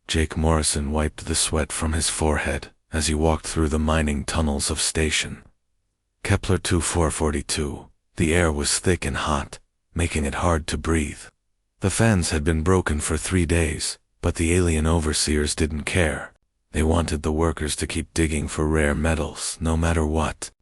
Jake Morrison wiped the sweat from his forehead as he walked through the mining tunnels of Station Kepler 2442. The air was thick and hot, making it hard to breathe. The fans had been broken for 3 days, but the alien overseers didn't care. They wanted the workers to keep digging for rare metals, no matter what.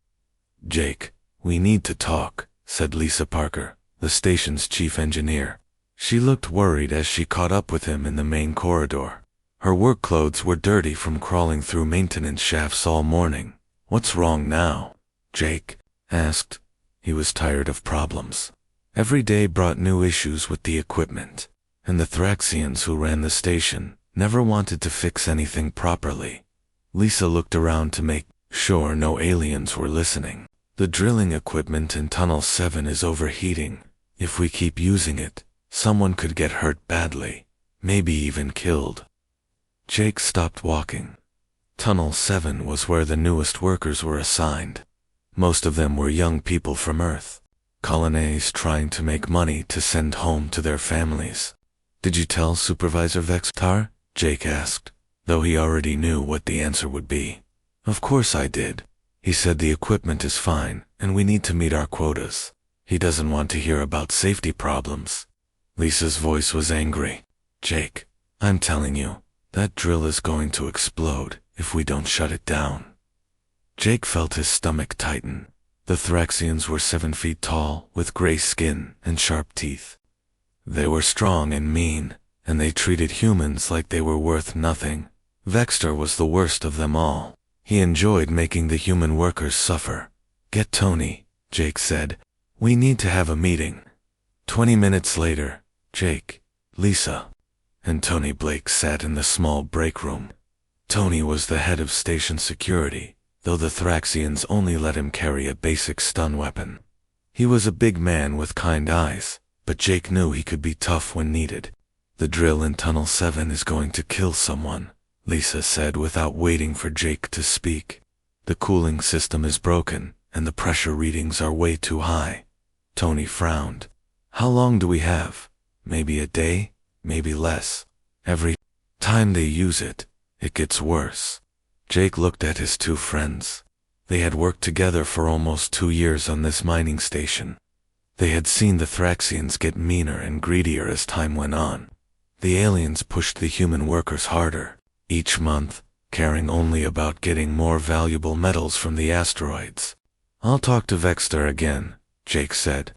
"Jake, we need to talk," said Lisa Parker, the station's chief engineer. She looked worried as she caught up with him in the main corridor. Her work clothes were dirty from crawling through maintenance shafts all morning. "What's wrong now?" Jake asked. He was tired of problems. Every day brought new issues with the equipment, and the Thraxians who ran the station never wanted to fix anything properly. Lisa looked around to make sure no aliens were listening. "The drilling equipment in Tunnel 7 is overheating. If we keep using it, someone could get hurt badly, maybe even killed." Jake stopped walking. Tunnel 7 was where the newest workers were assigned. Most of them were young people from Earth, colonies trying to make money to send home to their families. "Did you tell Supervisor Vextar?" Jake asked, though he already knew what the answer would be. "Of course I did. He said the equipment is fine, and we need to meet our quotas. He doesn't want to hear about safety problems." Lisa's voice was angry. "Jake, I'm telling you, that drill is going to explode if we don't shut it down." Jake felt his stomach tighten. The Thraxians were 7 feet tall, with gray skin and sharp teeth. They were strong and mean, and they treated humans like they were worth nothing. Vextar was the worst of them all. He enjoyed making the human workers suffer. "Get Tony," Jake said. "We need to have a meeting." 20 minutes later, Jake, Lisa, and Tony Blake sat in the small break room. Tony was the head of station security, though the Thraxians only let him carry a basic stun weapon. He was a big man with kind eyes, but Jake knew he could be tough when needed. "The drill in Tunnel 7 is going to kill someone," Lisa said without waiting for Jake to speak. "The cooling system is broken, and the pressure readings are way too high." Tony frowned. "How long do we have? Maybe a day? Maybe less. Every time they use it, it gets worse." Jake looked at his 2 friends. They had worked together for almost 2 years on this mining station. They had seen the Thraxians get meaner and greedier as time went on. The aliens pushed the human workers harder, each month, caring only about getting more valuable metals from the asteroids. "I'll talk to Vextar again," Jake said.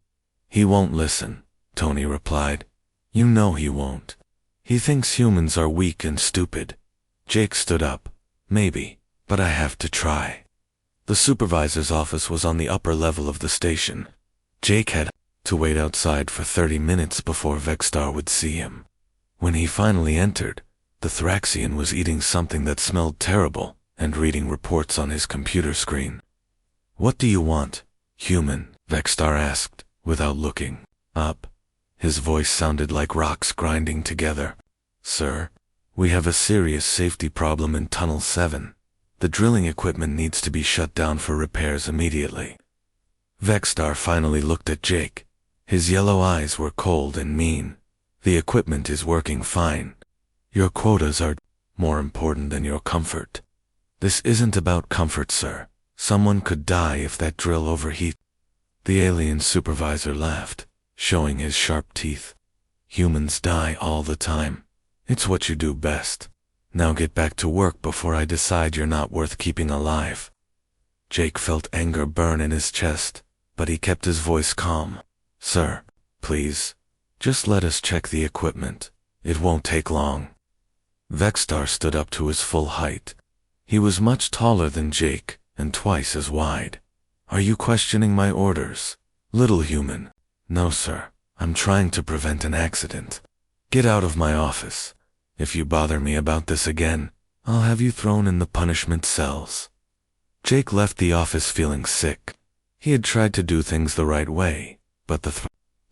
"He won't listen," Tony replied. "You know he won't. He thinks humans are weak and stupid." Jake stood up. "Maybe, but I have to try." The supervisor's office was on the upper level of the station. Jake had to wait outside for 30 minutes before Vextar would see him. When he finally entered, the Thraxian was eating something that smelled terrible and reading reports on his computer screen. "What do you want, human?" Vextar asked, without looking up. His voice sounded like rocks grinding together. "Sir, we have a serious safety problem in Tunnel 7. The drilling equipment needs to be shut down for repairs immediately." Vextar finally looked at Jake. His yellow eyes were cold and mean. "The equipment is working fine. Your quotas are more important than your comfort." "This isn't about comfort, sir. Someone could die if that drill overheats." The alien supervisor laughed, showing his sharp teeth. "Humans die all the time. It's what you do best. Now get back to work before I decide you're not worth keeping alive." Jake felt anger burn in his chest, but he kept his voice calm. "Sir, please, just let us check the equipment. It won't take long." Vextar stood up to his full height. He was much taller than Jake and twice as wide. "Are you questioning my orders, little human?" "No, sir. I'm trying to prevent an accident. Get out of my office. If you bother me about this again, I'll have you thrown in the punishment cells." Jake left the office feeling sick. He had tried to do things the right way, but the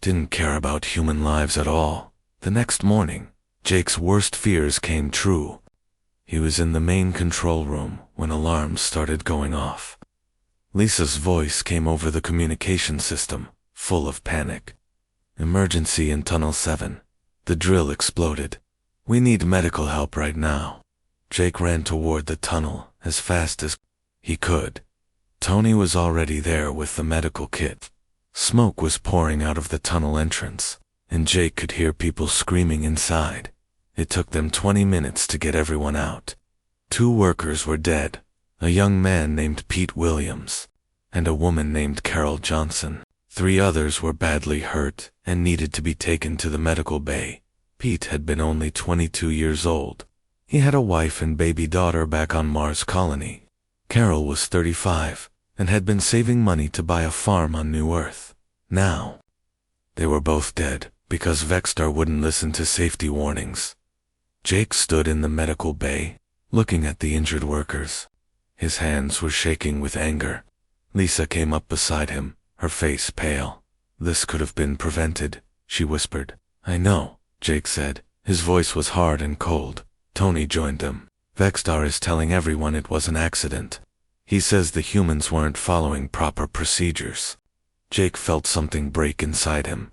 didn't care about human lives at all. The next morning, Jake's worst fears came true. He was in the main control room when alarms started going off. Lisa's voice came over the communication system, full of panic. "Emergency in Tunnel 7. The drill exploded. We need medical help right now. Jake ran toward the tunnel as fast as he could. Tony was already there with the medical kit. Smoke was pouring out of the tunnel entrance, and Jake could hear people screaming inside. It took them 20 minutes to get everyone out. 2 workers were dead, a young man named Pete Williams, and a woman named Carol Johnson. 3 others were badly hurt and needed to be taken to the medical bay. Pete had been only 22 years old. He had a wife and baby daughter back on Mars Colony. Carol was 35 and had been saving money to buy a farm on New Earth. Now, they were both dead because Vexstar wouldn't listen to safety warnings. Jake stood in the medical bay, looking at the injured workers. His hands were shaking with anger. Lisa came up beside him, her face pale. "This could have been prevented," she whispered. "I know," Jake said. His voice was hard and cold. Tony joined them. "Vexstar is telling everyone it was an accident. He says the humans weren't following proper procedures." Jake felt something break inside him.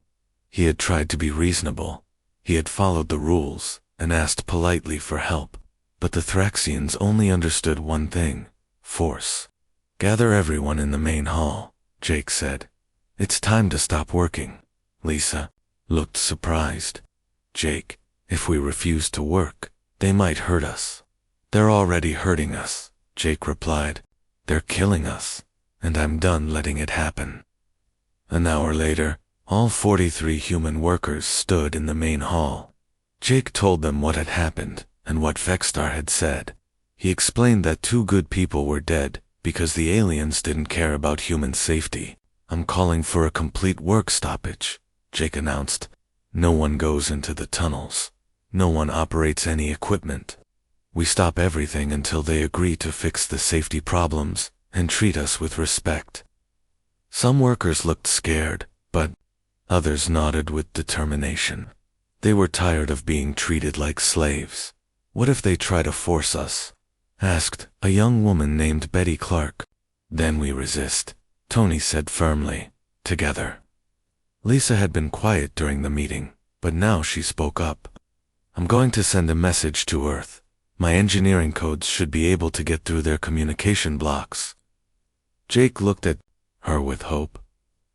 He had tried to be reasonable. He had followed the rules and asked politely for help. But the Thraxians only understood one thing: force. "Gather everyone in the main hall," Jake said. "It's time to stop working." Lisa looked surprised. "Jake, if we refuse to work, they might hurt us." "They're already hurting us," Jake replied. "They're killing us, and I'm done letting it happen." An hour later, all 43 human workers stood in the main hall. Jake told them what had happened and what Vexstar had said. He explained that 2 good people were dead because the aliens didn't care about human safety. "I'm calling for a complete work stoppage," Jake announced. "No one goes into the tunnels. No one operates any equipment. We stop everything until they agree to fix the safety problems and treat us with respect." Some workers looked scared, but others nodded with determination. They were tired of being treated like slaves. "What if they try to force us?" asked a young woman named Betty Clark. "Then we resist," Tony said firmly. "Together." Lisa had been quiet during the meeting, but now she spoke up. "I'm going to send a message to Earth. My engineering codes should be able to get through their communication blocks." Jake looked at her with hope.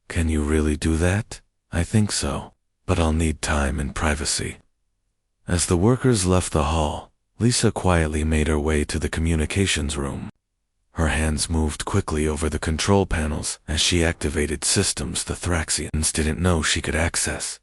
"Can you really do that?" "I think so, but I'll need time and privacy." As the workers left the hall, Lisa quietly made her way to the communications room. Her hands moved quickly over the control panels as she activated systems the Thraxians didn't know she could access.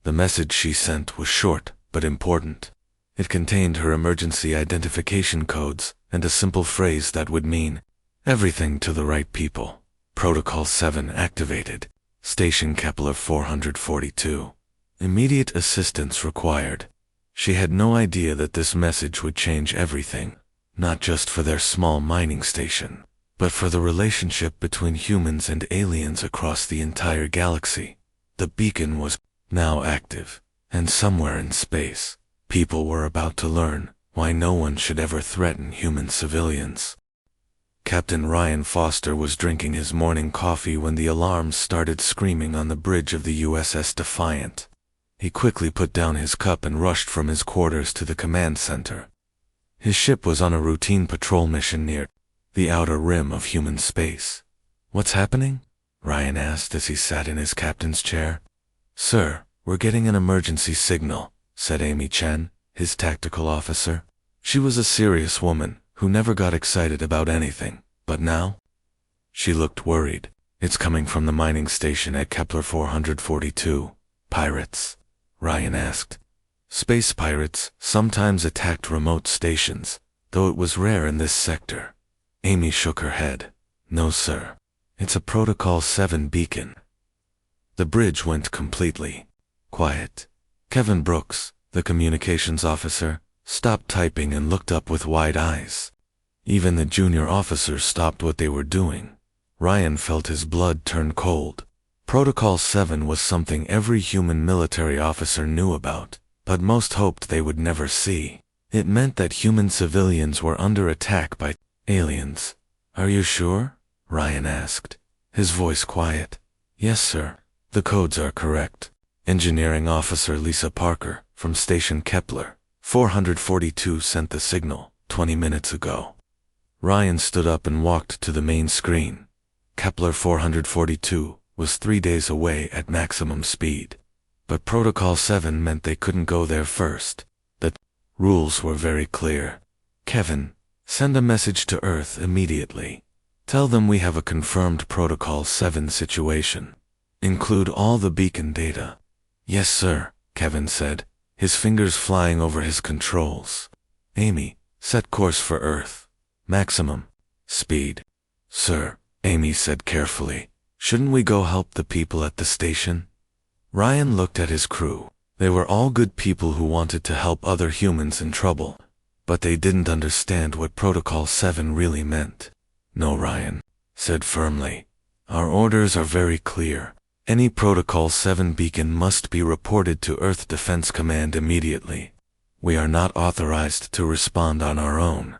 The message she sent was short but important. It contained her emergency identification codes and a simple phrase that would mean, "Everything to the right people. Protocol 7 activated. Station Kepler 442. Immediate assistance required." She had no idea that this message would change everything, not just for their small mining station, but for the relationship between humans and aliens across the entire galaxy. The beacon was now active, and somewhere in space, people were about to learn why no one should ever threaten human civilians. Captain Ryan Foster was drinking his morning coffee when the alarms started screaming on the bridge of the USS Defiant. He quickly put down his cup and rushed from his quarters to the command center. His ship was on a routine patrol mission near the outer rim of human space. "What's happening?" Ryan asked as he sat in his captain's chair. "Sir, we're getting an emergency signal," said Amy Chen, his tactical officer. She was a serious woman who never got excited about anything, but now? She looked worried. "It's coming from the mining station at Kepler 442. Pirates?" Ryan asked. Space pirates sometimes attacked remote stations, though it was rare in this sector. Amy shook her head. "No, sir. It's a Protocol 7 beacon." The bridge went completely quiet. Kevin Brooks, the communications officer, stopped typing and looked up with wide eyes. Even the junior officers stopped what they were doing. Ryan felt his blood turn cold. Protocol 7 was something every human military officer knew about, but most hoped they would never see. It meant that human civilians were under attack by aliens. "Are you sure?" Ryan asked, his voice quiet. "Yes, sir. The codes are correct." Engineering Officer Lisa Parker, from Station Kepler 442 sent the signal 20 minutes ago. Ryan stood up and walked to the main screen. Kepler 442 was 3 days away at maximum speed. But Protocol 7 meant they couldn't go there first. The rules were very clear. Kevin, send a message to Earth immediately. Tell them we have a confirmed Protocol 7 situation. Include all the beacon data. Yes, sir, Kevin said, his fingers flying over his controls. Amy, set course for Earth. Maximum speed. Sir, Amy said carefully. Shouldn't we go help the people at the station? Ryan looked at his crew. They were all good people who wanted to help other humans in trouble. But they didn't understand what Protocol 7 really meant. No, Ryan said firmly. Our orders are very clear. Any Protocol 7 beacon must be reported to Earth Defense Command immediately. We are not authorized to respond on our own.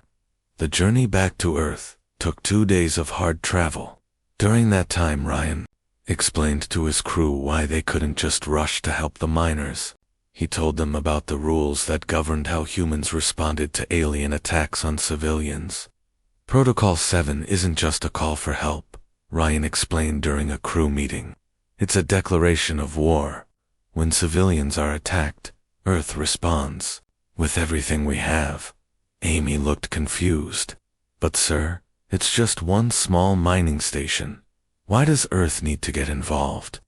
The journey back to Earth took 2 days of hard travel. During that time, Ryan explained to his crew why they couldn't just rush to help the miners. He told them about the rules that governed how humans responded to alien attacks on civilians. Protocol 7 isn't just a call for help, Ryan explained during a crew meeting. It's a declaration of war. When civilians are attacked, Earth responds with everything we have. Amy looked confused. But sir, it's just one small mining station. Why does Earth need to get involved?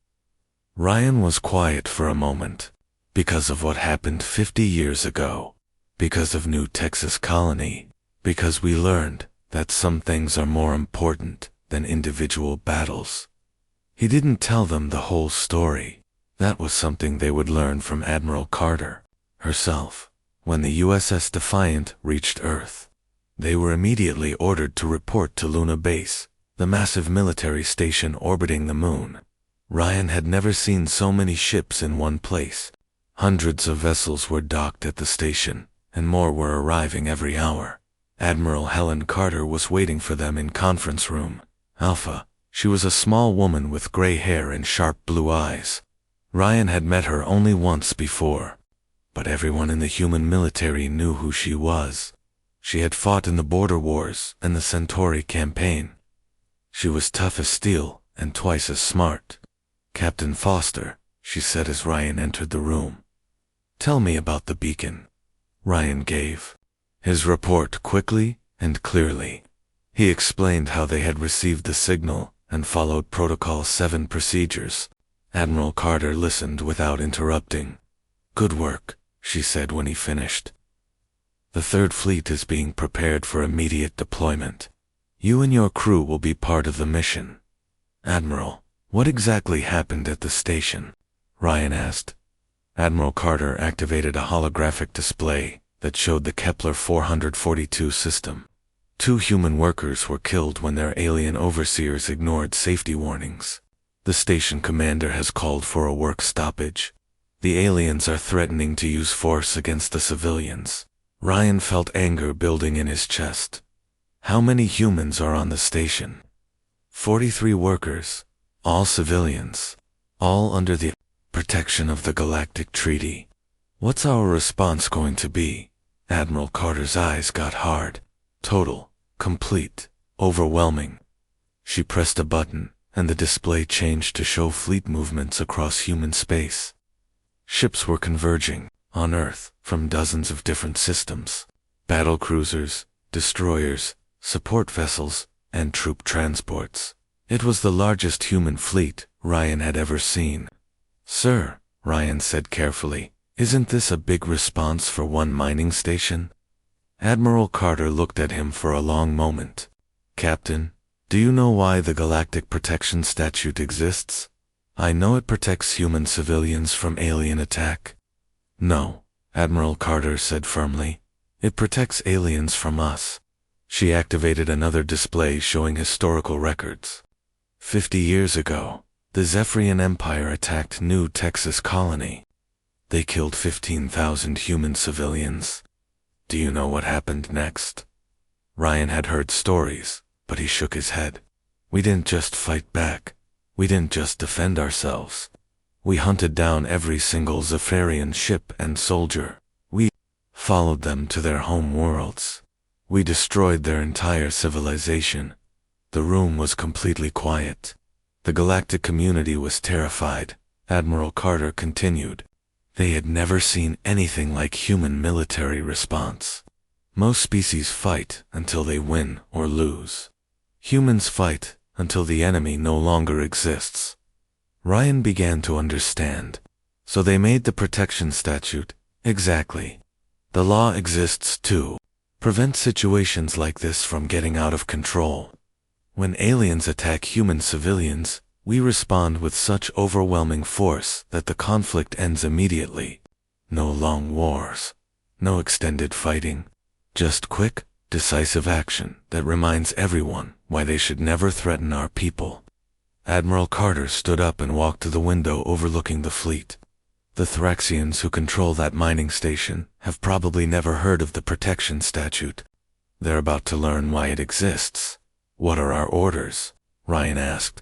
Ryan was quiet for a moment. Because of what happened 50 years ago. Because of New Texas Colony. Because we learned that some things are more important than individual battles. He didn't tell them the whole story. That was something they would learn from Admiral Carter herself. When the USS Defiant reached Earth, they were immediately ordered to report to Luna Base, the massive military station orbiting the moon. Ryan had never seen so many ships in one place. Hundreds of vessels were docked at the station, and more were arriving every hour. Admiral Helen Carter was waiting for them in conference room Alpha. She was a small woman with gray hair and sharp blue eyes. Ryan had met her only once before, but everyone in the human military knew who she was. She had fought in the border wars and the Centauri campaign. She was tough as steel and twice as smart. Captain Foster, she said as Ryan entered the room. Tell me about the beacon. Ryan gave his report quickly and clearly. He explained how they had received the signal and followed Protocol 7 procedures. Admiral Carter listened without interrupting. Good work, she said when he finished. The Third Fleet is being prepared for immediate deployment. You and your crew will be part of the mission. Admiral, what exactly happened at the station? Ryan asked. Admiral Carter activated a holographic display that showed the Kepler 442 system. 2 human workers were killed when their alien overseers ignored safety warnings. The station commander has called for a work stoppage. The aliens are threatening to use force against the civilians. Ryan felt anger building in his chest. How many humans are on the station? 43 workers, all civilians, all under the protection of the Galactic Treaty. What's our response going to be? Admiral Carter's eyes got hard. Total, complete, overwhelming. She pressed a button, and the display changed to show fleet movements across human space. Ships were converging on Earth from dozens of different systems. Battle cruisers, destroyers, support vessels, and troop transports. It was the largest human fleet Ryan had ever seen. Sir, Ryan said carefully, isn't this a big response for one mining station? Admiral Carter looked at him for a long moment. Captain, do you know why the Galactic Protection Statute exists? I know it protects human civilians from alien attack. No, Admiral Carter said firmly. It protects aliens from us. She activated another display showing historical records. 50 years ago, the Zephyrian Empire attacked New Texas Colony. They killed 15,000 human civilians. Do you know what happened next? Ryan had heard stories, but he shook his head. We didn't just fight back. We didn't just defend ourselves. We hunted down every single Zephyrian ship and soldier. We followed them to their home worlds. We destroyed their entire civilization. The room was completely quiet. The galactic community was terrified. Admiral Carter continued. They had never seen anything like human military response. Most species fight until they win or lose. Humans fight until the enemy no longer exists. Ryan began to understand. So they made the protection statute. Exactly. The law exists to prevent situations like this from getting out of control. When aliens attack human civilians, we respond with such overwhelming force that the conflict ends immediately. No long wars. No extended fighting. Just quick, decisive action that reminds everyone why they should never threaten our people. Admiral Carter stood up and walked to the window overlooking the fleet. The Thraxians who control that mining station have probably never heard of the protection statute. They're about to learn why it exists. What are our orders? Ryan asked.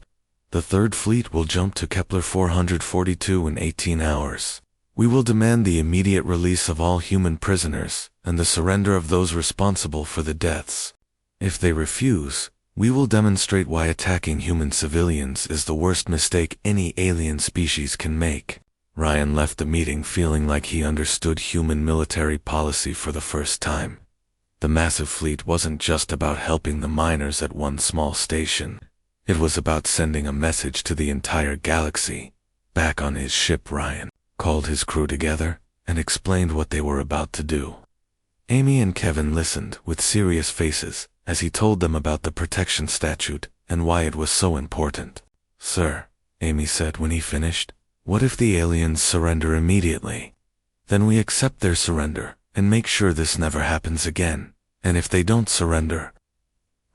The Third Fleet will jump to Kepler 442 in 18 hours. We will demand the immediate release of all human prisoners and the surrender of those responsible for the deaths. If they refuse, we will demonstrate why attacking human civilians is the worst mistake any alien species can make. Ryan left the meeting feeling like he understood human military policy for the first time. The massive fleet wasn't just about helping the miners at one small station. It was about sending a message to the entire galaxy. Back on his ship, Ryan called his crew together and explained what they were about to do. Amy and Kevin listened with serious faces as he told them about the protection statute and why it was so important. Sir, Amy said when he finished, what if the aliens surrender immediately? Then we accept their surrender and make sure this never happens again. And if they don't surrender?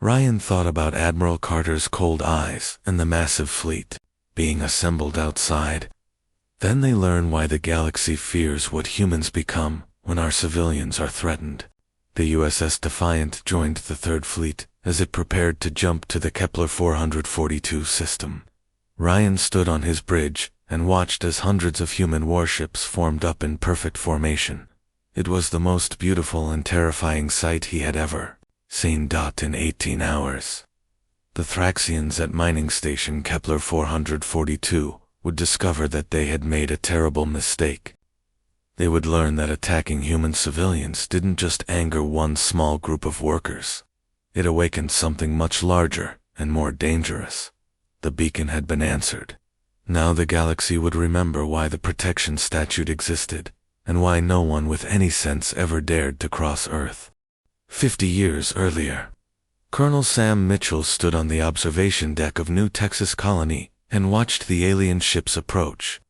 Ryan thought about Admiral Carter's cold eyes and the massive fleet being assembled outside. Then they learn why the galaxy fears what humans become when our civilians are threatened. The USS Defiant joined the Third Fleet as it prepared to jump to the Kepler 442 system. Ryan stood on his bridge and watched as hundreds of human warships formed up in perfect formation. It was the most beautiful and terrifying sight he had ever seen. In 18 hours. The Thraxians at mining station Kepler 442 would discover that they had made a terrible mistake. They would learn that attacking human civilians didn't just anger one small group of workers. It awakened something much larger and more dangerous. The beacon had been answered. Now the galaxy would remember why the protection statute existed, and why no one with any sense ever dared to cross Earth. 50 years earlier, Colonel Sam Mitchell stood on the observation deck of New Texas Colony and watched the alien ships approach.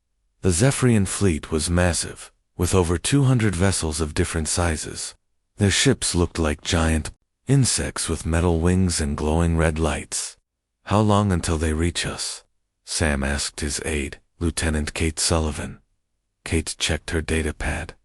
The Zephyrian fleet was massive, with over 200 vessels of different sizes. Their ships looked like giant insects with metal wings and glowing red lights. How long until they reach us? Sam asked his aide, Lieutenant Kate Sullivan. Kate checked her datapad.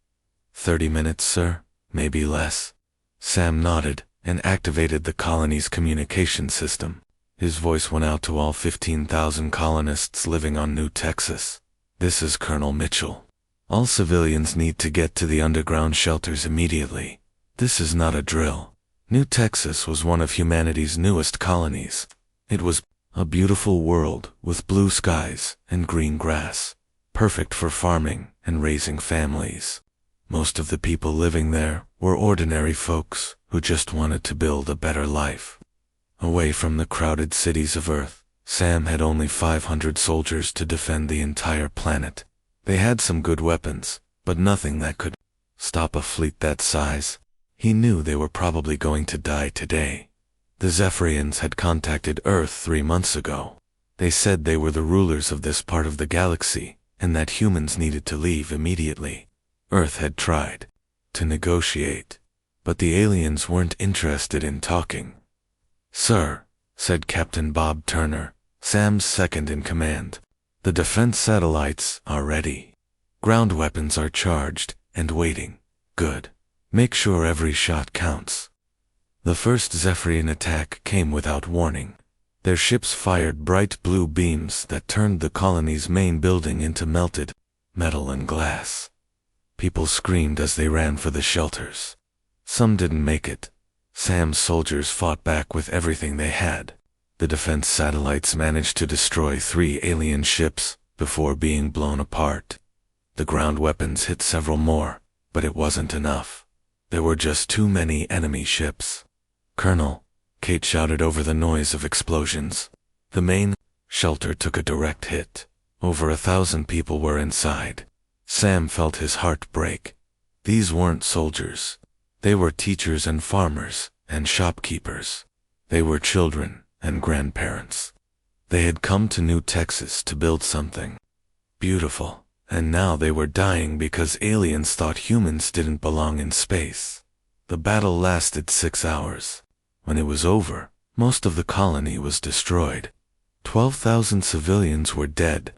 30 minutes, sir, maybe less. Sam nodded and activated the colony's communication system. His voice went out to all 15,000 colonists living on New Texas. This is Colonel Mitchell. All civilians need to get to the underground shelters immediately. This is not a drill. New Texas was one of humanity's newest colonies. It was a beautiful world with blue skies and green grass, perfect for farming and raising families. Most of the people living there were ordinary folks who just wanted to build a better life. Away from the crowded cities of Earth, Sam had only 500 soldiers to defend the entire planet. They had some good weapons, but nothing that could stop a fleet that size. He knew they were probably going to die today. The Zephyrians had contacted Earth 3 months ago. They said they were the rulers of this part of the galaxy, and that humans needed to leave immediately. Earth had tried to negotiate, but the aliens weren't interested in talking. Sir, said Captain Bob Turner, Sam's second in command, the defense satellites are ready. Ground weapons are charged and waiting. Good. Make sure every shot counts. The first Zephyrian attack came without warning. Their ships fired bright blue beams that turned the colony's main building into melted metal and glass. People screamed as they ran for the shelters. Some didn't make it. Sam's soldiers fought back with everything they had. The defense satellites managed to destroy 3 alien ships before being blown apart. The ground weapons hit several more, but it wasn't enough. There were just too many enemy ships. "Colonel," Kate shouted over the noise of explosions. The main shelter took a direct hit. Over 1,000 people were inside. Sam felt his heart break. These weren't soldiers. They were teachers and farmers and shopkeepers. They were children and grandparents. They had come to New Texas to build something beautiful, and now they were dying because aliens thought humans didn't belong in space. The battle lasted 6 hours. When it was over, most of the colony was destroyed. 12,000 civilians were dead.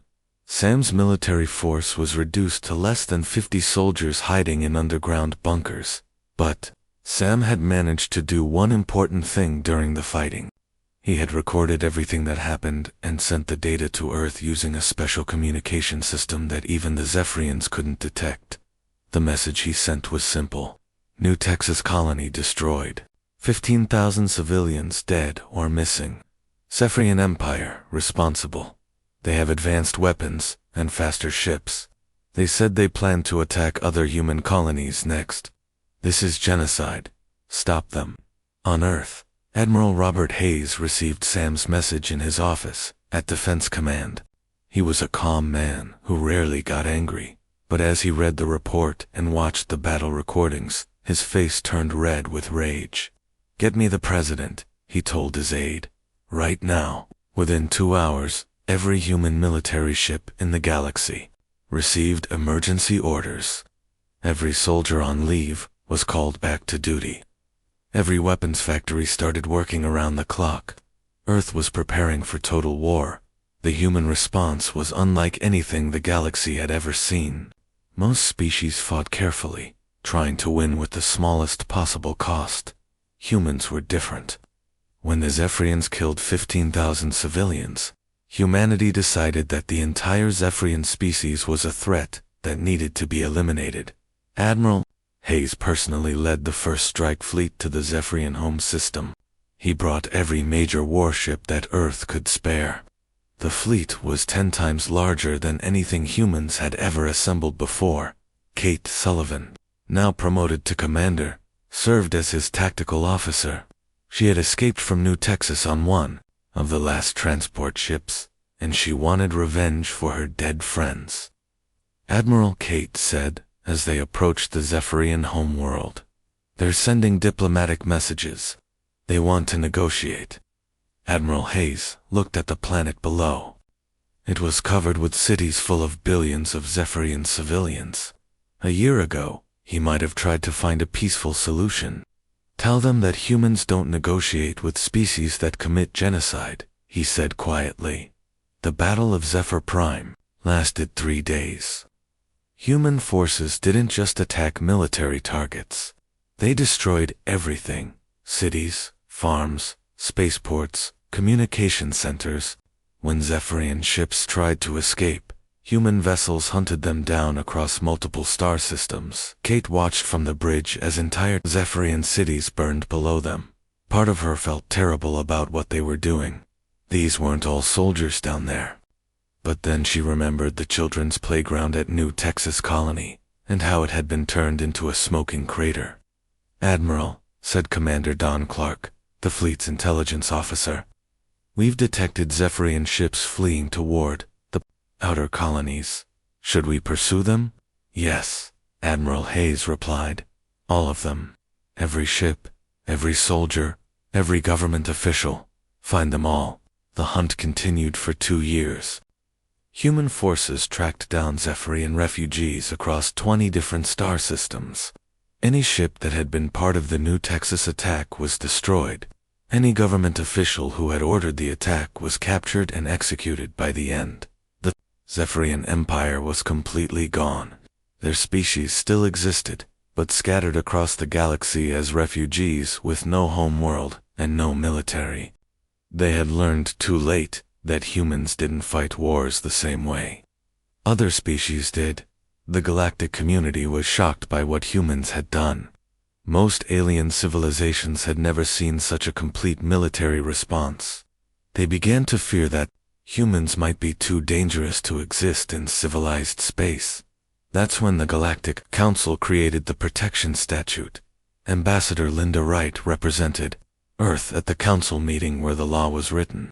Sam's military force was reduced to less than 50 soldiers hiding in underground bunkers. But Sam had managed to do one important thing during the fighting. He had recorded everything that happened and sent the data to Earth using a special communication system that even the Zephyrians couldn't detect. The message he sent was simple. New Texas colony destroyed. 15,000 civilians dead or missing. Zephyrian Empire responsible. They have advanced weapons and faster ships. They said they plan to attack other human colonies next. This is genocide. Stop them. On Earth, Admiral Robert Hayes received Sam's message in his office at Defense Command. He was a calm man who rarely got angry, but as he read the report and watched the battle recordings, his face turned red with rage. "Get me the president," he told his aide. "Right now." Within 2 hours, every human military ship in the galaxy received emergency orders. Every soldier on leave was called back to duty. Every weapons factory started working around the clock. Earth was preparing for total war. The human response was unlike anything the galaxy had ever seen. Most species fought carefully, trying to win with the smallest possible cost. Humans were different. When the Zephyrians killed 15,000 civilians, humanity decided that the entire Zephyrian species was a threat that needed to be eliminated. Admiral Hayes personally led the first strike fleet to the Zephyrian home system. He brought every major warship that Earth could spare. The fleet was 10 times larger than anything humans had ever assembled before. Kate Sullivan, now promoted to commander, served as his tactical officer. She had escaped from New Texas on one of the last transport ships, and she wanted revenge for her dead friends. Admiral Kate said, as they approached the Zephyrian homeworld, "They're sending diplomatic messages. They want to negotiate." Admiral Hayes looked at the planet below. It was covered with cities full of billions of Zephyrian civilians. A year ago, he might have tried to find a peaceful solution. "Tell them that humans don't negotiate with species that commit genocide," he said quietly. The Battle of Zephyr Prime lasted 3 days. Human forces didn't just attack military targets. They destroyed everything: cities, farms, spaceports, communication centers. When Zephyrian ships tried to escape, human vessels hunted them down across multiple star systems. Kate watched from the bridge as entire Zephyrian cities burned below them. Part of her felt terrible about what they were doing. These weren't all soldiers down there. But then she remembered the children's playground at New Texas Colony, and how it had been turned into a smoking crater. "Admiral," said Commander Don Clark, the fleet's intelligence officer, "we've detected Zephyrian ships fleeing toward the outer colonies. Should we pursue them?" "Yes," Admiral Hayes replied. "All of them. Every ship, every soldier, every government official. Find them all." The hunt continued for 2 years. Human forces tracked down Zephyrian refugees across 20 different star systems. Any ship that had been part of the New Texas attack was destroyed. Any government official who had ordered the attack was captured and executed by the end. The Zephyrian Empire was completely gone. Their species still existed, but scattered across the galaxy as refugees with no home world and no military. They had learned too late that humans didn't fight wars the same way. Other species did. The galactic community was shocked by what humans had done. Most alien civilizations had never seen such a complete military response. They began to fear that humans might be too dangerous to exist in civilized space. That's when the Galactic Council created the Protection Statute. Ambassador Linda Wright represented Earth at the council meeting where the law was written.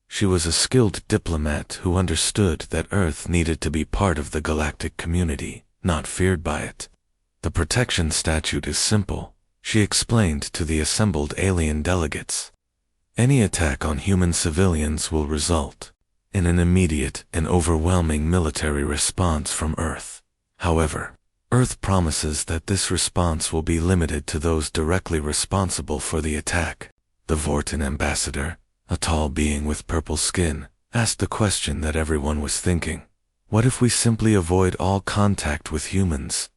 She was a skilled diplomat who understood that Earth needed to be part of the galactic community, not feared by it. The Protection Statute is simple, she explained to the assembled alien delegates. Any attack on human civilians will result in an immediate and overwhelming military response from Earth. However, Earth promises that this response will be limited to those directly responsible for the attack. The Vorten ambassador, a tall being with purple skin, asked the question that everyone was thinking. What if we simply avoid all contact with humans?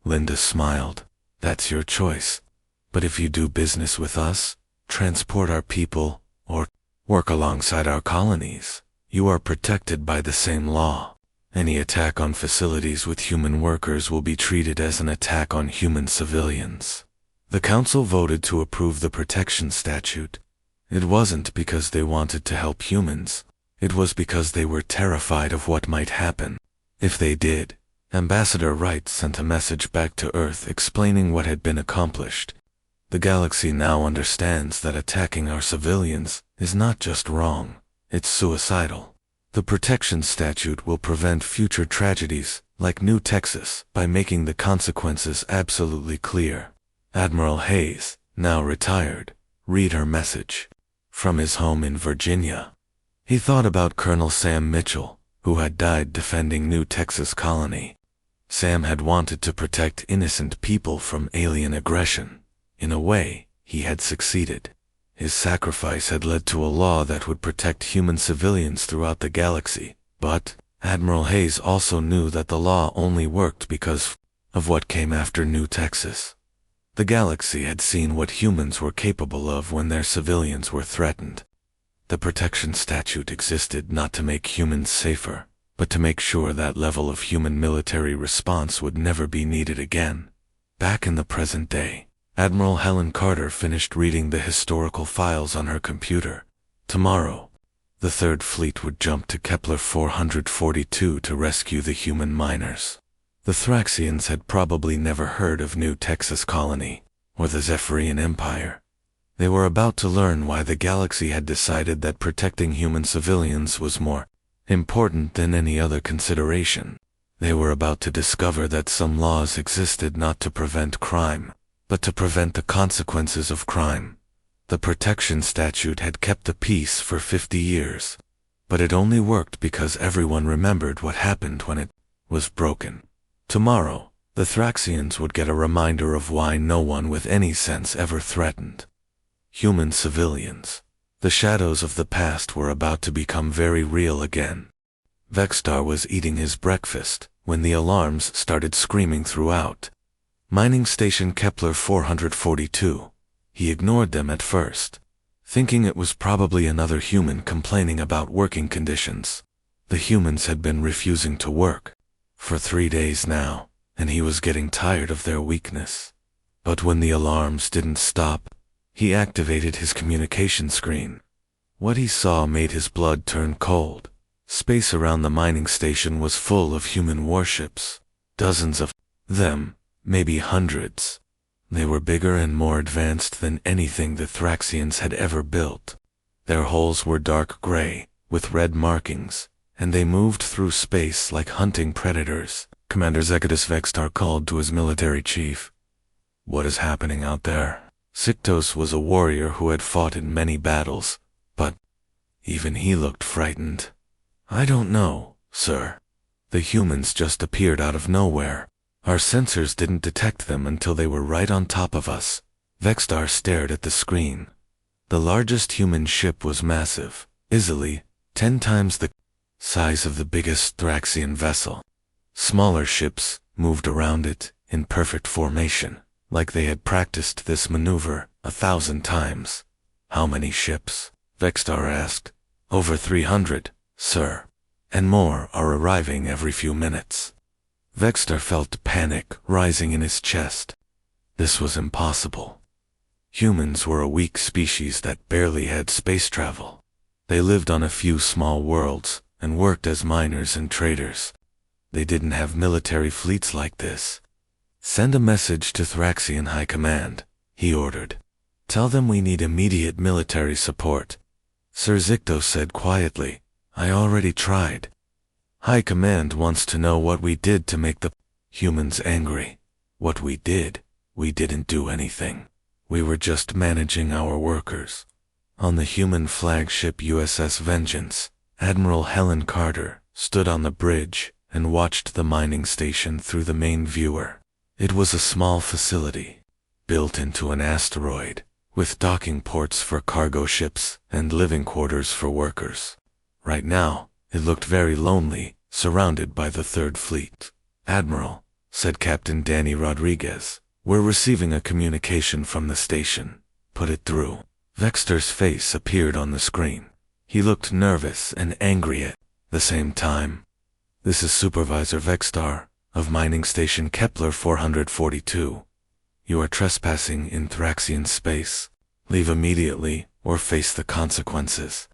Linda smiled. That's your choice. But if you do business with us, transport our people, or work alongside our colonies, you are protected by the same law. Any attack on facilities with human workers will be treated as an attack on human civilians. The council voted to approve the protection statute. It wasn't because they wanted to help humans. It was because they were terrified of what might happen. If they did, Ambassador Wright sent a message back to Earth explaining what had been accomplished. The galaxy now understands that attacking our civilians is not just wrong, it's suicidal. The protection statute will prevent future tragedies, like New Texas, by making the consequences absolutely clear. Admiral Hayes, now retired, read her message from his home in Virginia. He thought about Colonel Sam Mitchell, who had died defending New Texas colony. Sam had wanted to protect innocent people from alien aggression. In a way, he had succeeded. His sacrifice had led to a law that would protect human civilians throughout the galaxy, but Admiral Hayes also knew that the law only worked because of what came after New Texas. The galaxy had seen what humans were capable of when their civilians were threatened. The protection statute existed not to make humans safer, but to make sure that level of human military response would never be needed again. Back in the present day, Admiral Helen Carter finished reading the historical files on her computer. Tomorrow, the Third Fleet would jump to Kepler 442 to rescue the human miners. The Thraxians had probably never heard of New Texas Colony, or the Zephyrian Empire. They were about to learn why the galaxy had decided that protecting human civilians was more important than any other consideration. They were about to discover that some laws existed not to prevent crime, but to prevent the consequences of crime. The protection statute had kept the peace for 50 years, but it only worked because everyone remembered what happened when it was broken. Tomorrow, the Thraxians would get a reminder of why no one with any sense ever threatened human civilians. The shadows of the past were about to become very real again. Vextar was eating his breakfast when the alarms started screaming throughout. Mining Station Kepler 442. He ignored them at first, thinking it was probably another human complaining about working conditions. The humans had been refusing to work for 3 days now, and he was getting tired of their weakness. But when the alarms didn't stop, he activated his communication screen. What he saw made his blood turn cold. Space around the mining station was full of human warships. Dozens of them, maybe hundreds. They were bigger and more advanced than anything the Thraxians had ever built. Their hulls were dark gray, with red markings, and they moved through space like hunting predators. Commander Zekitus Vextar called to his military chief. "What is happening out there?" Sictos was a warrior who had fought in many battles, but even he looked frightened. "I don't know, sir. The humans just appeared out of nowhere. Our sensors didn't detect them until they were right on top of us." Vextar stared at the screen. The largest human ship was massive, easily 10 times the size of the biggest Thraxian vessel. Smaller ships moved around it in perfect formation, like they had practiced this maneuver 1,000 times. "How many ships?" Vextar asked. "Over 300, sir. And more are arriving every few minutes." Vexter felt panic rising in his chest. This was impossible. Humans were a weak species that barely had space travel. They lived on a few small worlds and worked as miners and traders. They didn't have military fleets like this. Send a message to Thraxian High Command, he ordered. Tell them we need immediate military support. Sir Zicto said quietly, I already tried. High Command wants to know what we did to make the humans angry. What we did? We didn't do anything. We were just managing our workers. On the human flagship USS Vengeance, Admiral Helen Carter stood on the bridge and watched the mining station through the main viewer. It was a small facility, built into an asteroid, with docking ports for cargo ships and living quarters for workers. Right now, it looked very lonely, surrounded by the Third Fleet. Admiral, said Captain Danny Rodriguez, we're receiving a communication from the station. Put it through. Vexter's face appeared on the screen. He looked nervous and angry at the same time. This is Supervisor Vextar of Mining Station Kepler 442. You are trespassing in Thraxian space. Leave immediately or face the consequences.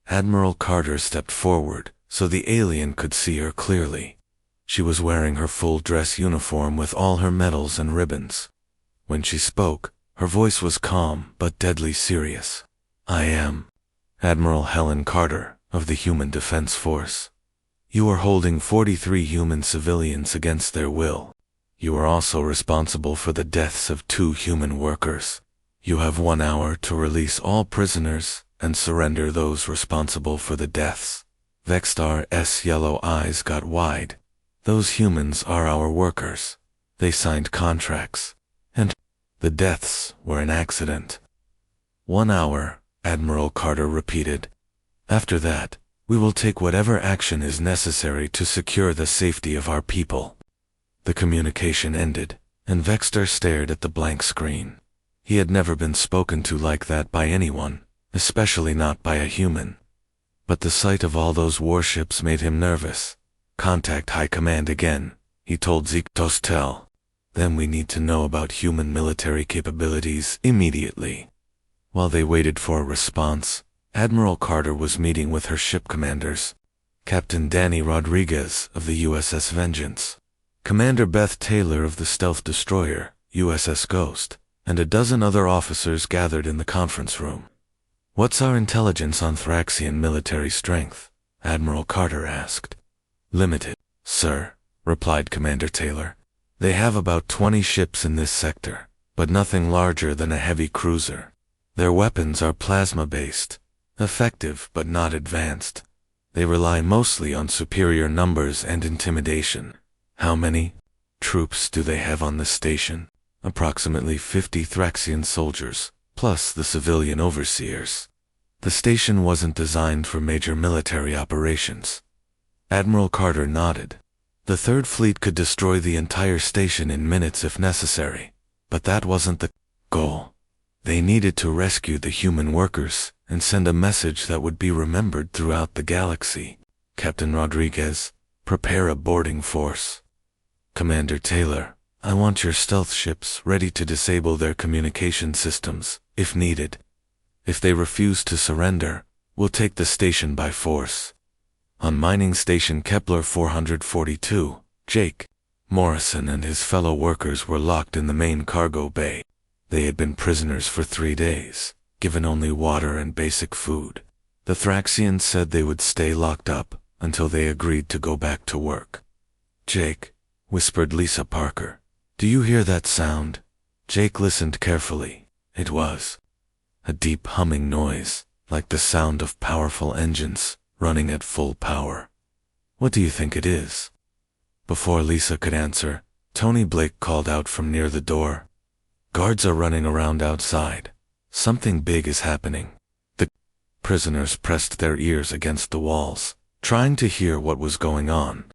Admiral Carter stepped forward so the alien could see her clearly. She was wearing her full dress uniform with all her medals and ribbons. When she spoke, her voice was calm but deadly serious. I am Admiral Helen Carter of the Human Defense Force. You are holding 43 human civilians against their will. You are also responsible for the deaths of 2 human workers. You have 1 hour to release all prisoners and surrender those responsible for the deaths. Vextar's yellow eyes got wide. Those humans are our workers. They signed contracts. And the deaths were an accident. 1 hour, Admiral Carter repeated. After that, we will take whatever action is necessary to secure the safety of our people. The communication ended, and Vexter stared at the blank screen. He had never been spoken to like that by anyone, especially not by a human. But the sight of all those warships made him nervous. Contact High Command again, he told Zeke Tostel. Then we need to know about human military capabilities immediately. While they waited for a response, Admiral Carter was meeting with her ship commanders. Captain Danny Rodriguez of the USS Vengeance, Commander Beth Taylor of the stealth destroyer, USS Ghost, and a dozen other officers gathered in the conference room. What's our intelligence on Thraxian military strength? Admiral Carter asked. Limited, sir, replied Commander Taylor. They have about 20 ships in this sector, but nothing larger than a heavy cruiser. Their weapons are plasma-based, effective but not advanced. They rely mostly on superior numbers and intimidation. How many troops do they have on the station? Approximately 50 Thraxian soldiers, plus the civilian overseers. The station wasn't designed for major military operations. Admiral Carter nodded. The Third Fleet could destroy the entire station in minutes if necessary, but that wasn't the goal. They needed to rescue the human workers and send a message that would be remembered throughout the galaxy. Captain Rodriguez, prepare a boarding force. Commander Taylor, I want your stealth ships ready to disable their communication systems, if needed. If they refuse to surrender, we'll take the station by force. On mining station Kepler 442, Jake Morrison and his fellow workers were locked in the main cargo bay. They had been prisoners for 3 days, given only water and basic food. The Thraxians said they would stay locked up until they agreed to go back to work. Jake, whispered Lisa Parker, do you hear that sound? Jake listened carefully. It was a deep humming noise, like the sound of powerful engines running at full power. What do you think it is? Before Lisa could answer, Tony Blake called out from near the door. Guards are running around outside. Something big is happening. The prisoners pressed their ears against the walls, trying to hear what was going on.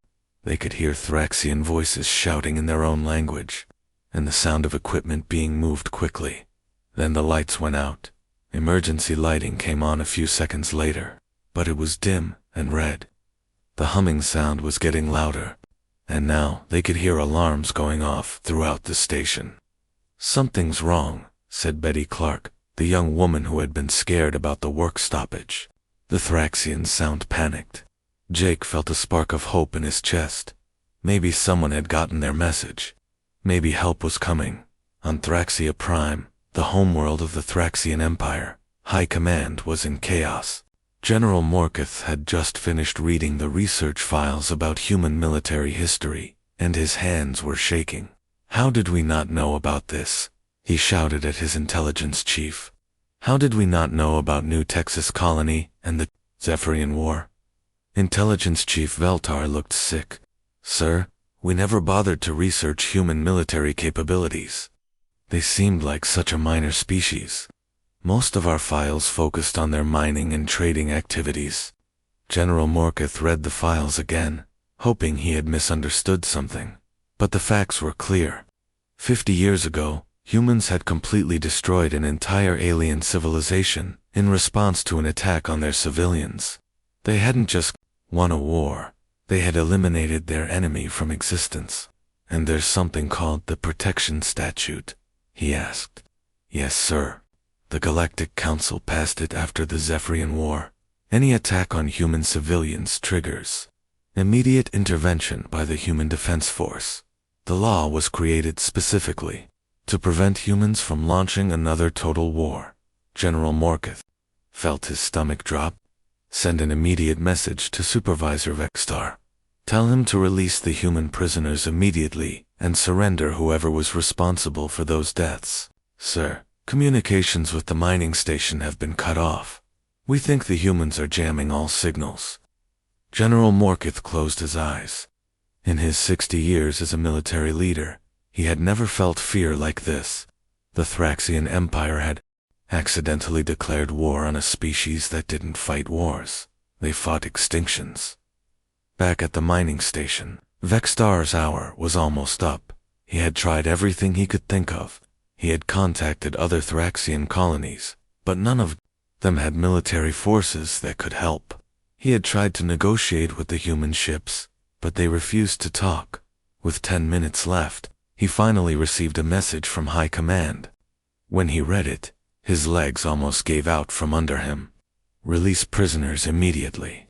They could hear Thraxian voices shouting in their own language, and the sound of equipment being moved quickly. Then the lights went out. Emergency lighting came on a few seconds later, but it was dim and red. The humming sound was getting louder. and now they could hear alarms going off throughout the station. "Something's wrong," said Betty Clark, the young woman who had been scared about the work stoppage. The Thraxians sound panicked. Jake felt a spark of hope in his chest. Maybe someone had gotten their message. Maybe help was coming. On Thraxia Prime, the homeworld of the Thraxian Empire, High Command was in chaos. General Morketh had just finished reading the research files about human military history, and his hands were shaking. "How did we not know about this?" he shouted at his intelligence chief. "How did we not know about New Texas Colony and the Zephyrian War?" Intelligence Chief Veltar looked sick. "Sir, we never bothered to research human military capabilities. They seemed like such a minor species. Most of our files focused on their mining and trading activities." General Morketh read the files again, hoping he had misunderstood something. But the facts were clear. 50 years ago, humans had completely destroyed an entire alien civilization in response to an attack on their civilians. They hadn't just won a war, they had eliminated their enemy from existence. "And there's something called the Protection Statute?" he asked. "Yes, sir. The Galactic Council passed it after the Zephyrian War. Any attack on human civilians triggers immediate intervention by the Human Defense Force. The law was created specifically to prevent humans from launching another total war." General Morketh felt his stomach drop. "Send an immediate message to Supervisor Vextar. Tell him to release the human prisoners immediately and surrender whoever was responsible for those deaths. Sir, communications with the mining station have been cut off. We think the humans are jamming all signals." General Morketh closed his eyes. In his 60 years as a military leader, he had never felt fear like this. The Thraxian Empire had accidentally declared war on a species that didn't fight wars. They fought extinctions. Back at the mining station, Vextar's hour was almost up. He had tried everything he could think of. He had contacted other Thraxian colonies, but none of them had military forces that could help. He had tried to negotiate with the human ships, but they refused to talk. With 10 minutes left, he finally received a message from High Command. When he read it, his legs almost gave out from under him. "Release prisoners immediately.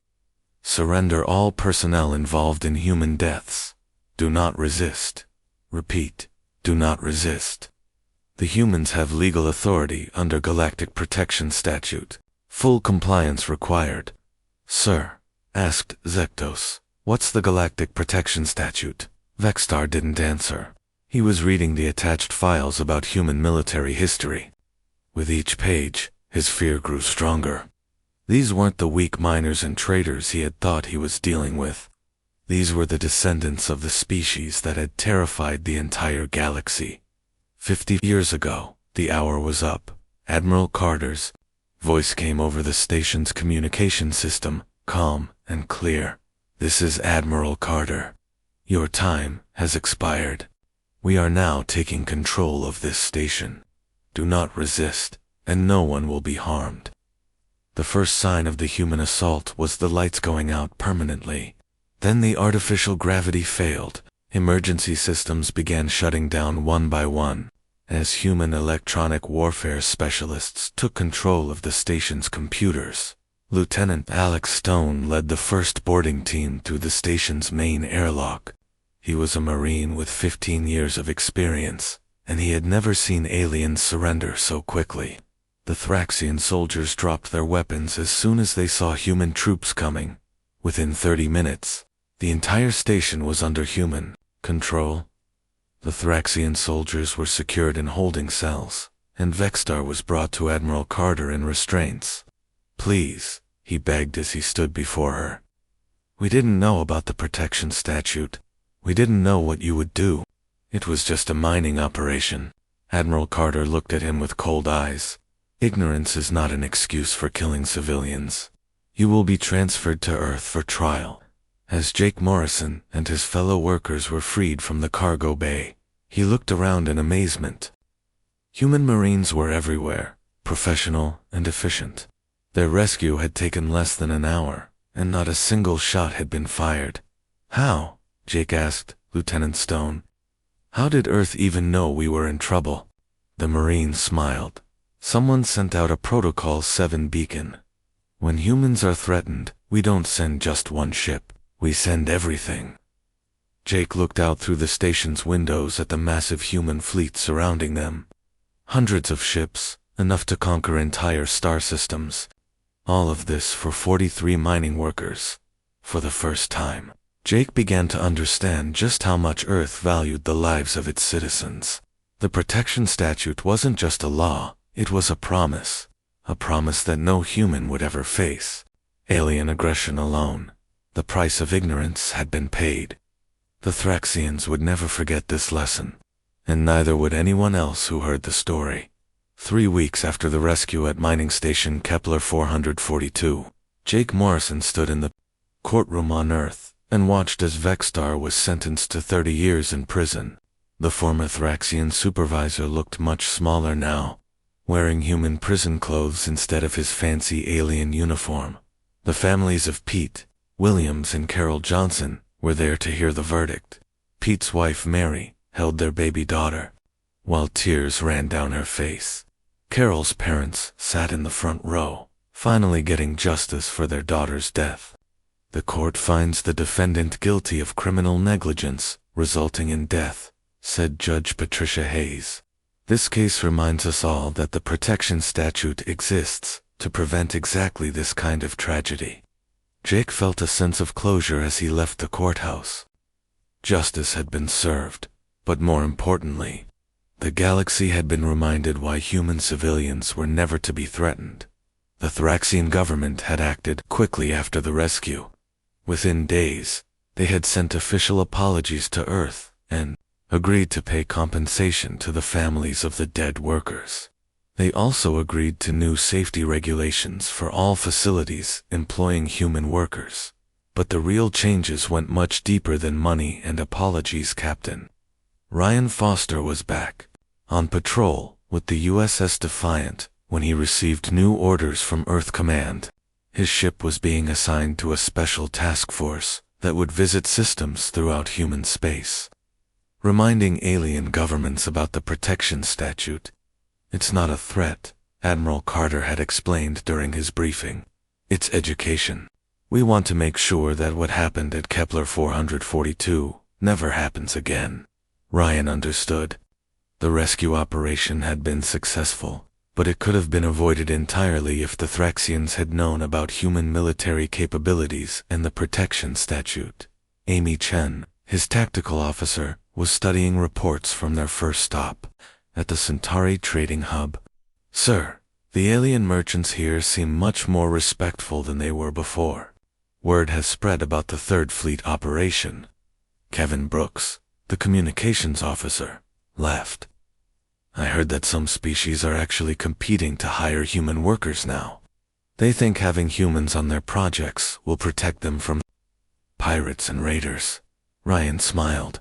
Surrender all personnel involved in human deaths. Do not resist. Repeat, do not resist. The humans have legal authority under Galactic Protection Statute. Full compliance required." "Sir," asked Zektos, "what's the Galactic Protection Statute?" Vextar didn't answer. He was reading the attached files about human military history. With each page, his fear grew stronger. These weren't the weak miners and traders he had thought he was dealing with. These were the descendants of the species that had terrified the entire galaxy. 50 years ago, the hour was up. Admiral Carter's voice came over the station's communication system, calm and clear. "This is Admiral Carter. Your time has expired. We are now taking control of this station. Do not resist, and no one will be harmed." The first sign of the human assault was the lights going out permanently. Then the artificial gravity failed. Emergency systems began shutting down one by one, as human electronic warfare specialists took control of the station's computers. Lieutenant Alex Stone led the first boarding team through the station's main airlock. He was a Marine with 15 years of experience, and he had never seen aliens surrender so quickly. The Thraxian soldiers dropped their weapons as soon as they saw human troops coming. Within 30 minutes, the entire station was under human control. The Thraxian soldiers were secured in holding cells, and Vextar was brought to Admiral Carter in restraints. "Please," he begged as he stood before her. "We didn't know about the protection statute. We didn't know what you would do. It was just a mining operation." Admiral Carter looked at him with cold eyes. "Ignorance is not an excuse for killing civilians. You will be transferred to Earth for trial." As Jake Morrison and his fellow workers were freed from the cargo bay, he looked around in amazement. Human Marines were everywhere, professional and efficient. Their rescue had taken less than an hour, and not a single shot had been fired. How? Jake asked Lieutenant Stone. "How did Earth even know we were in trouble?" The Marine smiled. "Someone sent out a Protocol 7 beacon. When humans are threatened, we don't send just one ship, we send everything." Jake looked out through the station's windows at the massive human fleet surrounding them. Hundreds of ships, enough to conquer entire star systems. All of this for 43 mining workers. For the first time, Jake began to understand just how much Earth valued the lives of its citizens. The protection statute wasn't just a law, it was a promise that no human would ever face. Alien aggression alone. The price of ignorance had been paid. The Thraxians would never forget this lesson, and neither would anyone else who heard the story. 3 weeks after the rescue at mining station Kepler 442, Jake Morrison stood in the courtroom on Earth and watched as Vexstar was sentenced to 30 years in prison. The former Thraxian supervisor looked much smaller now, wearing human prison clothes instead of his fancy alien uniform. The families of Pete, Williams, and Carol Johnson were there to hear the verdict. Pete's wife Mary held their baby daughter, while tears ran down her face. Carol's parents sat in the front row, finally getting justice for their daughter's death. "The court finds the defendant guilty of criminal negligence resulting in death," said Judge Patricia Hayes. "This case reminds us all that the protection statute exists to prevent exactly this kind of tragedy." Jake felt a sense of closure as he left the courthouse. Justice had been served, but more importantly, the galaxy had been reminded why human civilians were never to be threatened. The Thraxian government had acted quickly after the rescue. Within days, they had sent official apologies to Earth and agreed to pay compensation to the families of the dead workers. They also agreed to new safety regulations for all facilities employing human workers. But the real changes went much deeper than money and apologies, Captain. Ryan Foster was back, on patrol with the USS Defiant, when he received new orders from Earth Command. His ship was being assigned to a special task force that would visit systems throughout human space, reminding alien governments about the protection statute. "It's not a threat," Admiral Carter had explained during his briefing. "It's education. We want to make sure that what happened at Kepler 442 never happens again." Ryan understood. The rescue operation had been successful, but it could have been avoided entirely if the Thraxians had known about human military capabilities and the protection statute. Amy Chen, his tactical officer, was studying reports from their first stop at the Centauri trading hub. "Sir, the alien merchants here seem much more respectful than they were before. Word has spread about the Third Fleet operation." Kevin Brooks, the communications officer, laughed. "I heard that some species are actually competing to hire human workers now. They think having humans on their projects will protect them from pirates and raiders." Ryan smiled.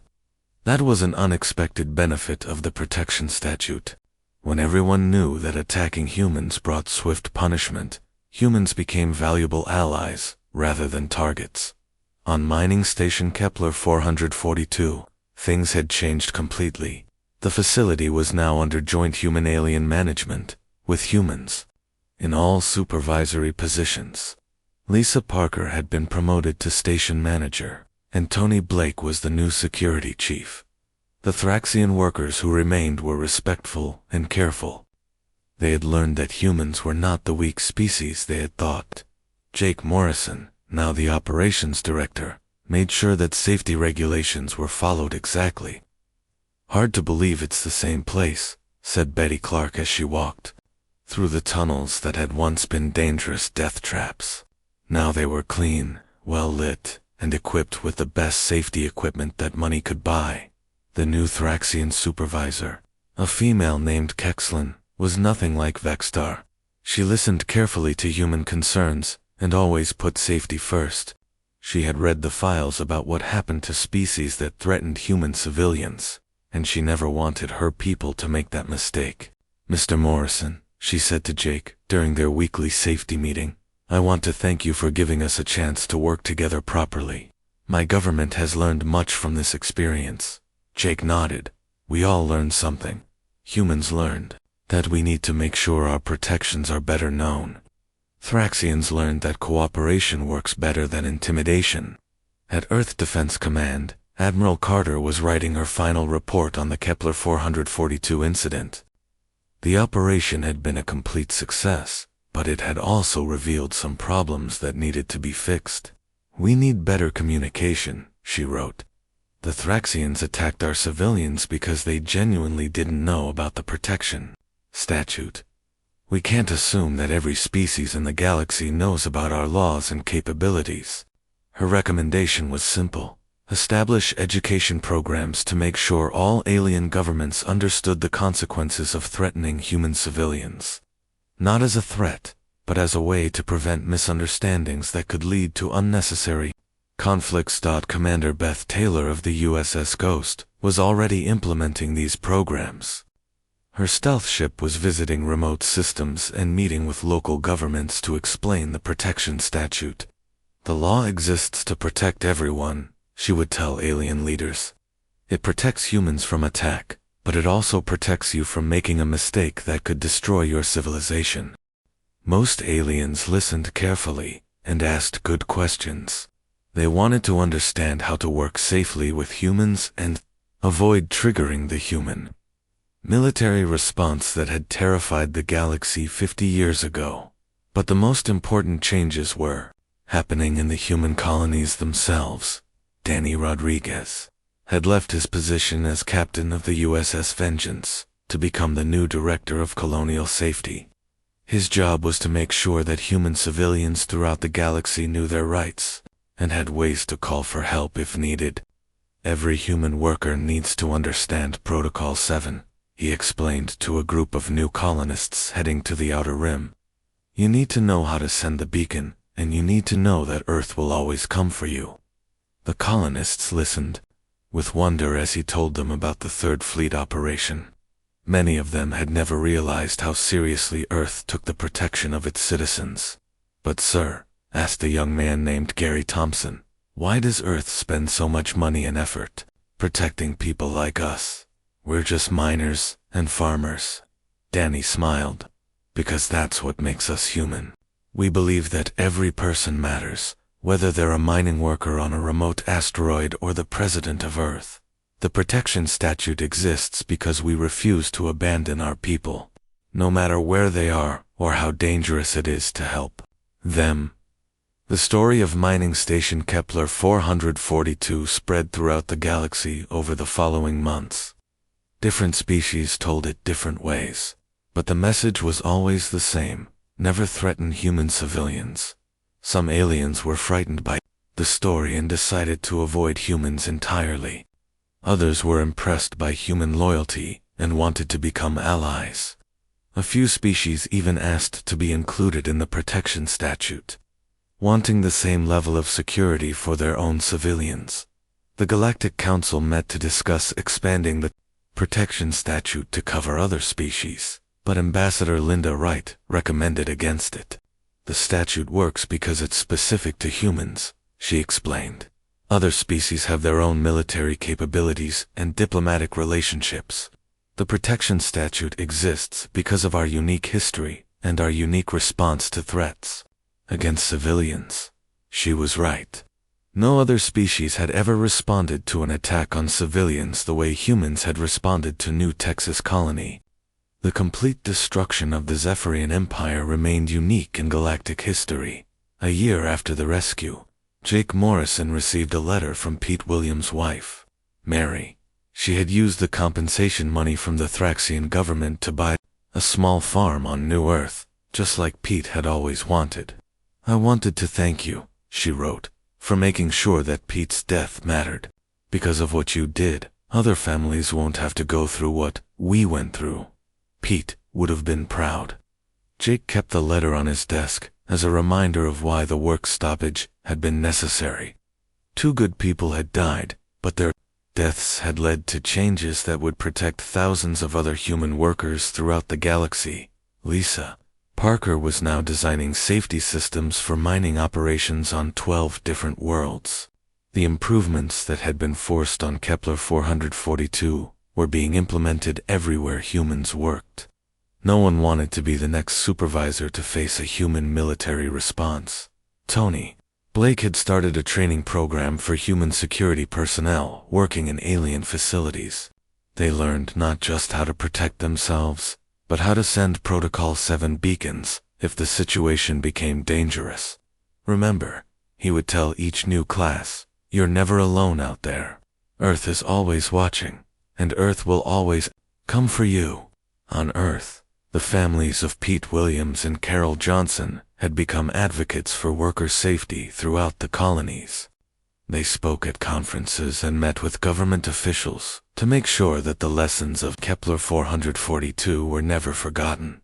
That was an unexpected benefit of the protection statute. When everyone knew that attacking humans brought swift punishment, humans became valuable allies rather than targets. On mining station Kepler 442, things had changed completely. The facility was now under joint human-alien management, with humans in all supervisory positions. Lisa Parker had been promoted to station manager, and Tony Blake was the new security chief. The Thraxian workers who remained were respectful and careful. They had learned that humans were not the weak species they had thought. Jake Morrison, now the operations director, made sure that safety regulations were followed exactly. "Hard to believe it's the same place," said Betty Clark as she walked through the tunnels that had once been dangerous death traps. Now they were clean, well lit, and equipped with the best safety equipment that money could buy. The new Thraxian supervisor, a female named Kexlin, was nothing like Vexstar. She listened carefully to human concerns and always put safety first. She had read the files about what happened to species that threatened human civilians, and she never wanted her people to make that mistake. "Mr. Morrison," she said to Jake during their weekly safety meeting, "I want to thank you for giving us a chance to work together properly. My government has learned much from this experience. Jake nodded. We all learned something. Humans learned that we need to make sure our protections are better known. Thraxians learned that cooperation works better than intimidation. At Earth Defense Command, Admiral Carter was writing her final report on the Kepler 442 incident. The operation had been a complete success, but it had also revealed some problems that needed to be fixed. We need better communication, she wrote. The Thraxians attacked our civilians because they genuinely didn't know about the protection statute. We can't assume that every species in the galaxy knows about our laws and capabilities. Her recommendation was simple. Establish education programs to make sure all alien governments understood the consequences of threatening human civilians. Not as a threat, but as a way to prevent misunderstandings that could lead to unnecessary conflicts. Commander Beth Taylor of the USS Ghost was already implementing these programs. Her stealth ship was visiting remote systems and meeting with local governments to explain the protection statute. The law exists to protect everyone, she would tell alien leaders. It protects humans from attack, but it also protects you from making a mistake that could destroy your civilization. Most aliens listened carefully and asked good questions. They wanted to understand how to work safely with humans and avoid triggering the human military response that had terrified the galaxy 50 years ago. But the most important changes were happening in the human colonies themselves. Danny Rodriguez had left his position as captain of the USS Vengeance to become the new director of colonial safety. His job was to make sure that human civilians throughout the galaxy knew their rights and had ways to call for help if needed. Every human worker needs to understand Protocol 7, he explained to a group of new colonists heading to the Outer Rim. You need to know how to send the beacon, and you need to know that Earth will always come for you. The colonists listened with wonder as he told them about the Third Fleet operation. Many of them had never realized how seriously Earth took the protection of its citizens. But sir, asked a young man named Gary Thompson, why does Earth spend so much money and effort protecting people like us? We're just miners and farmers. Danny smiled. Because that's what makes us human. We believe that every person matters, whether they're a mining worker on a remote asteroid or the president of Earth. The protection statute exists because we refuse to abandon our people, no matter where they are or how dangerous it is to help them. The story of mining station Kepler 442 spread throughout the galaxy over the following months. Different species told it different ways, but the message was always the same: never threaten human civilians. Some aliens were frightened by the story and decided to avoid humans entirely. Others were impressed by human loyalty and wanted to become allies. A few species even asked to be included in the protection statute, wanting the same level of security for their own civilians. The Galactic Council met to discuss expanding the protection statute to cover other species, but Ambassador Linda Wright recommended against it. The statute works because it's specific to humans, she explained. Other species have their own military capabilities and diplomatic relationships. The protection statute exists because of our unique history and our unique response to threats against civilians. She was right. No other species had ever responded to an attack on civilians the way humans had responded to New Texas Colony. The complete destruction of the Zephyrian Empire remained unique in galactic history. A year after the rescue, Jake Morrison received a letter from Pete Williams' wife, Mary. She had used the compensation money from the Thraxian government to buy a small farm on New Earth, just like Pete had always wanted. I wanted to thank you, she wrote, for making sure that Pete's death mattered. Because of what you did, other families won't have to go through what we went through. Pete would have been proud. Jake kept the letter on his desk as a reminder of why the work stoppage had been necessary. 2 good people had died, but their deaths had led to changes that would protect thousands of other human workers throughout the galaxy. Lisa Parker was now designing safety systems for mining operations on 12 different worlds. The improvements that had been forced on Kepler 442 were being implemented everywhere humans worked. No one wanted to be the next supervisor to face a human military response. Tony Blake had started a training program for human security personnel working in alien facilities. They learned not just how to protect themselves, but how to send Protocol 7 beacons if the situation became dangerous. Remember, he would tell each new class, "You're never alone out there. Earth is always watching, and Earth will always come for you." On Earth, the families of Pete Williams and Carol Johnson had become advocates for worker safety throughout the colonies. They spoke at conferences and met with government officials to make sure that the lessons of Kepler 442 were never forgotten.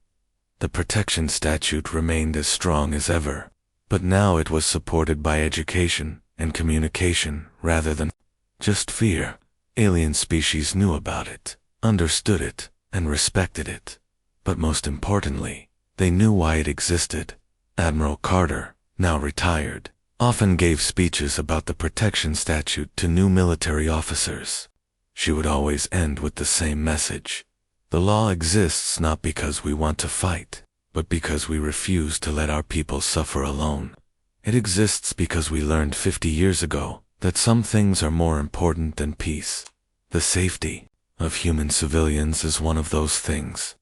The protection statute remained as strong as ever, but now it was supported by education and communication rather than just fear. Alien species knew about it, understood it, and respected it. But most importantly, they knew why it existed. Admiral Carter, now retired, often gave speeches about the protection statute to new military officers. She would always end with the same message. The law exists not because we want to fight, but because we refuse to let our people suffer alone. It exists because we learned 50 years ago that some things are more important than peace. The safety of human civilians is one of those things.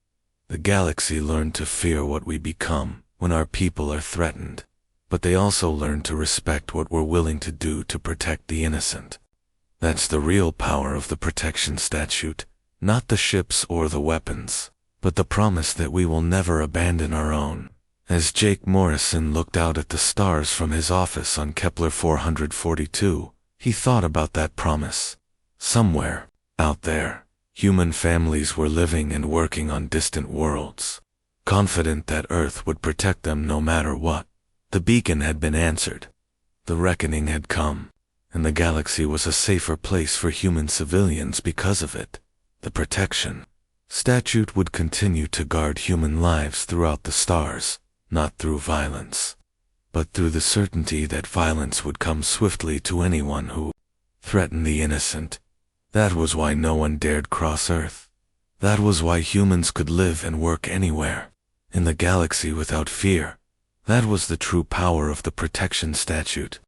The galaxy learned to fear what we become when our people are threatened, but they also learn to respect what we're willing to do to protect the innocent. That's the real power of the protection statute, not the ships or the weapons, but the promise that we will never abandon our own. As Jake Morrison looked out at the stars from his office on Kepler 442, he thought about that promise. Somewhere, out there, human families were living and working on distant worlds, confident that Earth would protect them no matter what. The beacon had been answered. The reckoning had come, and the galaxy was a safer place for human civilians because of it. The protection statute would continue to guard human lives throughout the stars, not through violence, but through the certainty that violence would come swiftly to anyone who threatened the innocent. That was why no one dared cross Earth. That was why humans could live and work anywhere, in the galaxy without fear. That was the true power of the protection statute.